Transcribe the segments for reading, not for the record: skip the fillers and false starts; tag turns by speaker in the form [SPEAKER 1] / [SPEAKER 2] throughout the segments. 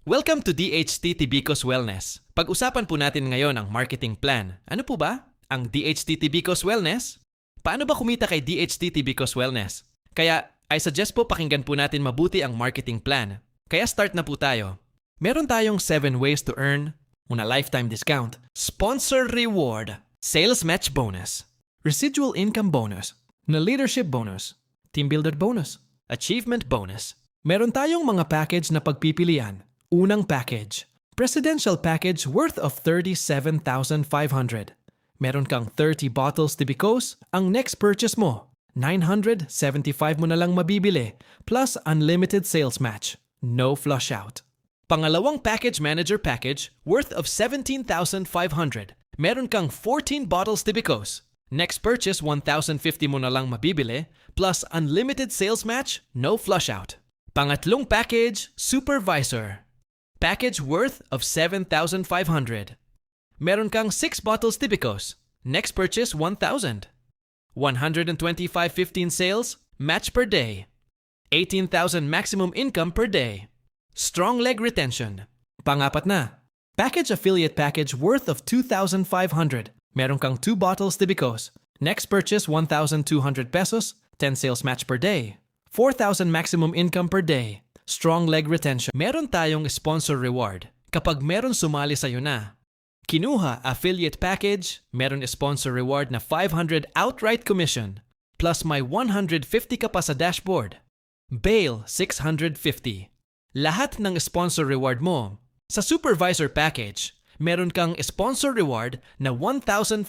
[SPEAKER 1] Welcome to DHT Tibicos Wellness. Pag-usapan po natin ngayon ang marketing plan. Ano po ba ang DHT Tibicos Wellness? Paano ba kumita kay DHT Tibicos Wellness? Kaya, I suggest po pakinggan po natin mabuti ang marketing plan. Kaya start na po tayo. Meron tayong 7 ways to earn, una lifetime discount, sponsor reward, sales match bonus, residual income bonus, na leadership bonus, team builder bonus, achievement bonus. Meron tayong mga package na pagpipilian. Unang package, presidential package worth of 37,500. Meron kang 30 bottles Tibicos, ang next purchase mo, 975 mo na lang mabibili, plus unlimited sales match, no flush out. Pangalawang package manager package worth of 17,500. Meron kang 14 bottles Tibicos. Next purchase 1,050 mo na lang mabibili, plus unlimited sales match, no flush out. Pangatlong package, supervisor. Package worth of 7,500. Meron kang 6 bottles Tibicos. Next purchase 1,000. 125.15 sales, match per day. 18,000 maximum income per day. Strong leg retention. Pangapat na. Package affiliate package worth of 2,500. Meron kang 2 bottles Tibicos. Next purchase 1,200 pesos, 10 sales match per day. 4,000 maximum income per day. Strong leg retention. Meron tayong sponsor reward. Kapag meron sumali sa'yo na, kinuha affiliate package, meron sponsor reward na 500 outright commission, plus may 150 ka pa sa dashboard. Bail, 650. Lahat ng sponsor reward mo. Sa supervisor package, meron kang sponsor reward na 1,500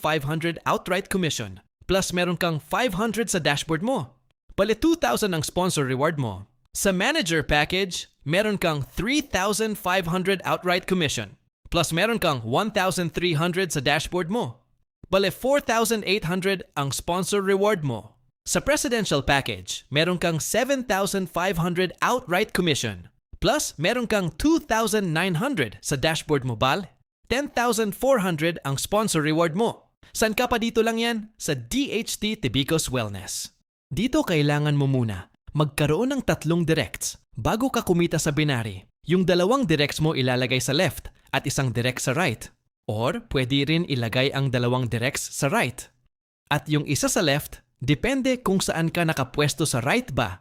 [SPEAKER 1] outright commission, plus meron kang 500 sa dashboard mo. Bale 2,000 ang sponsor reward mo. Sa manager package, meron kang 3,500 outright commission, plus meron kang 1,300 sa dashboard mo. Bale 4,800 ang sponsor reward mo. Sa presidential package, meron kang 7,500 outright commission, plus meron kang 2,900 sa dashboard mo bal. 10,400 ang sponsor reward mo. San ka pa dito lang yan? Sa DHT Tibicos Wellness. Dito kailangan mo muna magkaroon ng 3 directs bago ka kumita sa binary. Yung 2 directs mo ilalagay sa left at isang direct sa right. Or pwede rin ilagay ang 2 directs sa right. At yung isa sa left, depende kung saan ka nakapwesto sa right ba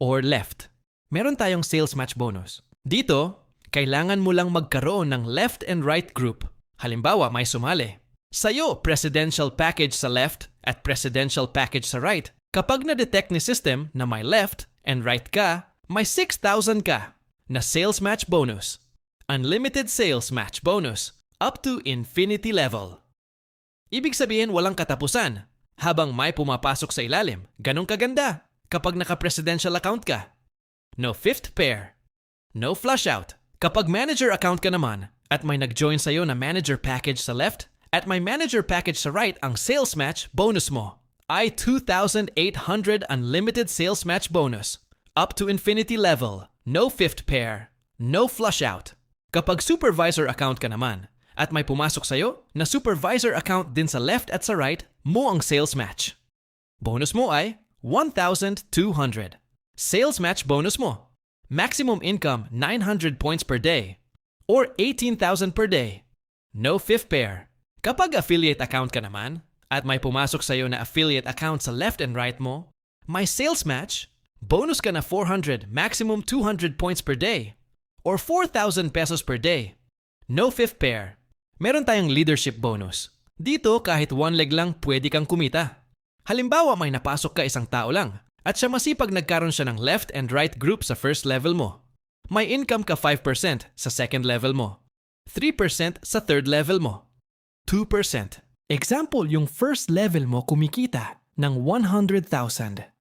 [SPEAKER 1] or left. Meron tayong sales match bonus. Dito, kailangan mo lang magkaroon ng left and right group. Halimbawa, may sumali. Sa'yo, presidential package sa left at presidential package sa right. Kapag na-detect ni system na may left and right ka, may 6,000 ka na sales match bonus. Unlimited sales match bonus up to infinity level. Ibig sabihin walang katapusan habang may pumapasok sa ilalim. Ganong kaganda kapag naka-presidential account ka. No fifth pair. No flush out. Kapag manager account ka naman at may nag-join sa'yo na manager package sa left at may manager package sa right, ang sales match bonus mo ay 2,800 unlimited sales match bonus. Up to infinity level. No fifth pair. No flush out. Kapag supervisor account ka naman at may pumasok sa'yo na supervisor account din sa left at sa right, mo ang sales match. Bonus mo ay 1,200. Sales match bonus mo. Maximum income 900 points per day or 18,000 per day. No fifth pair. Kapag affiliate account ka naman at may pumasok sa'yo na affiliate account sa left and right mo, may sales match, bonus ka na 400, maximum 200 points per day or 4,000 pesos per day. No fifth pair. Meron tayong leadership bonus. Dito kahit 1 leg lang pwede kang kumita. Halimbawa may napasok ka isang tao lang at siya masipag nagkaroon siya ng left and right group sa first level mo. May income ka 5% sa second level mo, 3% sa third level mo, 2%. Example, yung first level mo kumikita ng 100,000.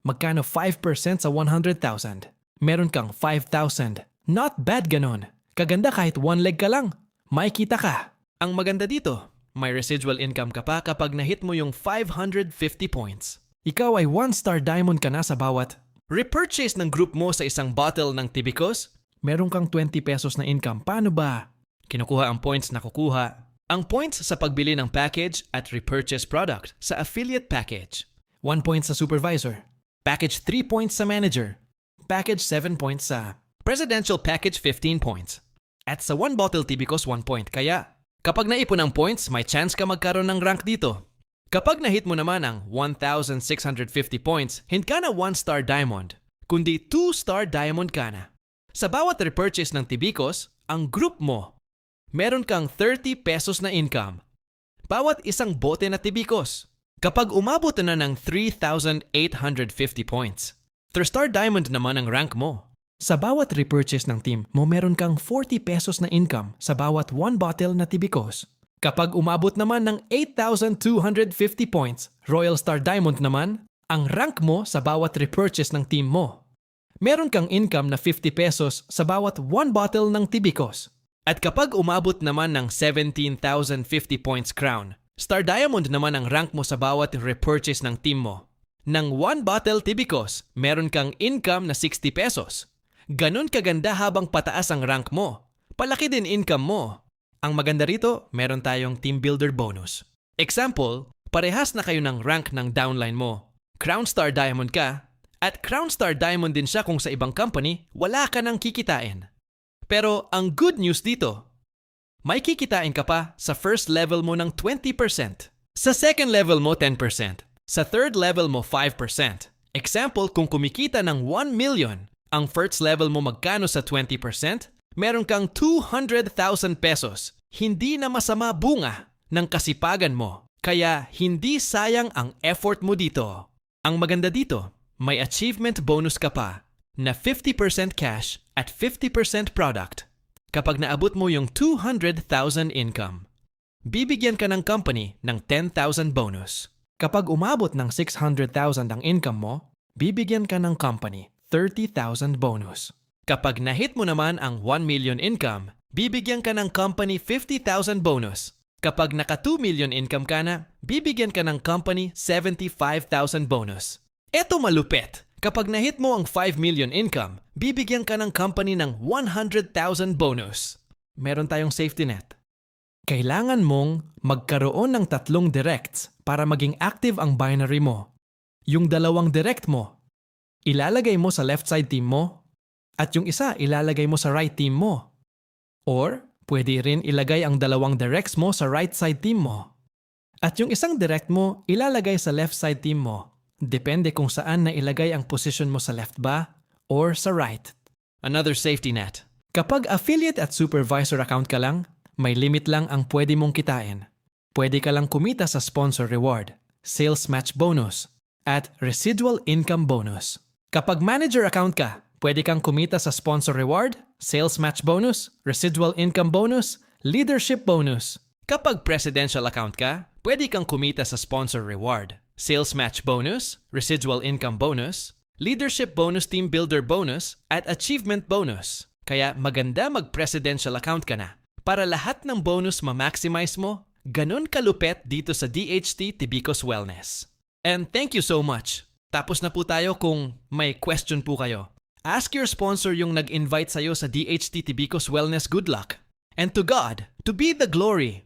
[SPEAKER 1] Magkano 5% sa 100,000? Meron kang 5,000. Not bad ganon. Kaganda kahit 1 leg ka lang. May kita ka. Ang maganda dito, may residual income ka pa kapag nahit mo yung 550 points. Ikaw ay 1-star diamond ka na sa bawat repurchase ng group mo sa isang bottle ng Tibicos. Meron kang 20 pesos na income. Paano ba? Kinukuha ang points na kukuha. Ang points sa pagbili ng package at repurchase product sa affiliate package. 1 point sa supervisor. Package 3 points sa manager. Package 7 points sa presidential package 15 points. At sa 1 bottle Tibicos 1 point. Kaya, kapag naipon ang points, may chance ka magkaroon ng rank dito. Kapag na-hit mo naman ang 1,650 points, hindi ka na 1-star diamond, kundi 2-star diamond ka na. Sa bawat repurchase ng Tibicos, ang group mo, meron kang 30 pesos na income. Bawat isang bote na Tibicos. Kapag umabot na ng 3,850 points, 3-star diamond naman ang rank mo. Sa bawat repurchase ng team mo, meron kang 40 pesos na income sa bawat 1 bottle na Tibicos. Kapag umabot naman ng 8,250 points, Royal Star Diamond naman, ang rank mo sa bawat repurchase ng team mo. Meron kang income na 50 pesos sa bawat 1 bottle ng Tibicos. At kapag umabot naman ng 17,050 points crown, Star Diamond naman ang rank mo sa bawat repurchase ng team mo. Nang 1 bottle Tibicos, meron kang income na 60 pesos. Ganon kaganda habang pataas ang rank mo. Palaki din income mo. Ang maganda rito, meron tayong team builder bonus. Example, parehas na kayo ng rank ng downline mo. Crown Star Diamond ka, at Crown Star Diamond din siya kung sa ibang company, wala ka nang kikitain. Pero ang good news dito, may kikitain ka pa sa first level mo ng 20%. Sa second level mo, 10%. Sa third level mo, 5%. Example, kung kumikita ng 1 million, ang first level mo magkano sa 20%? Meron kang 200,000 pesos. Hindi na masama bunga ng kasipagan mo. Kaya hindi sayang ang effort mo dito. Ang maganda dito, may achievement bonus ka pa na 50% cash at 50% product. Kapag naabot mo yung 200,000 income, bibigyan ka ng company ng 10,000 bonus. Kapag umabot ng 600,000 ang income mo, bibigyan ka ng company 30,000 bonus. Kapag na-hit mo naman ang 1 million income, bibigyan ka ng company 50,000 bonus. Kapag naka 2 million income ka na, bibigyan ka ng company 75,000 bonus. Eto malupit! Kapag na-hit mo ang 5 million income, bibigyan ka ng company ng 100,000 bonus. Meron tayong safety net. Kailangan mong magkaroon ng 3 directs para maging active ang binary mo. Yung 2 direct mo, ilalagay mo sa left side team mo, at yung isa ilalagay mo sa right team mo. Or, pwede rin ilagay ang 2 directs mo sa right side team mo. At yung isang direct mo ilalagay sa left side team mo. Depende kung saan na ilagay ang position mo sa left ba or sa right. Another safety net. Kapag affiliate at supervisor account ka lang, may limit lang ang pwede mong kitain. Pwede ka lang kumita sa sponsor reward, sales match bonus, at residual income bonus. Kapag manager account ka, pwede kang kumita sa sponsor reward, sales match bonus, residual income bonus, leadership bonus. Kapag presidential account ka, pwede kang kumita sa sponsor reward, sales match bonus, residual income bonus, leadership bonus team builder bonus, at achievement bonus. Kaya maganda mag-presidential account ka na para lahat ng bonus ma-maximize mo. Ganon kalupet dito sa DHT Tibicos Wellness. And thank you so much. Tapos na po tayo. Kung may question po kayo, ask your sponsor yung nag-invite sa'yo sa DHT Tibicos Wellness. Good luck. And to God, to be the glory.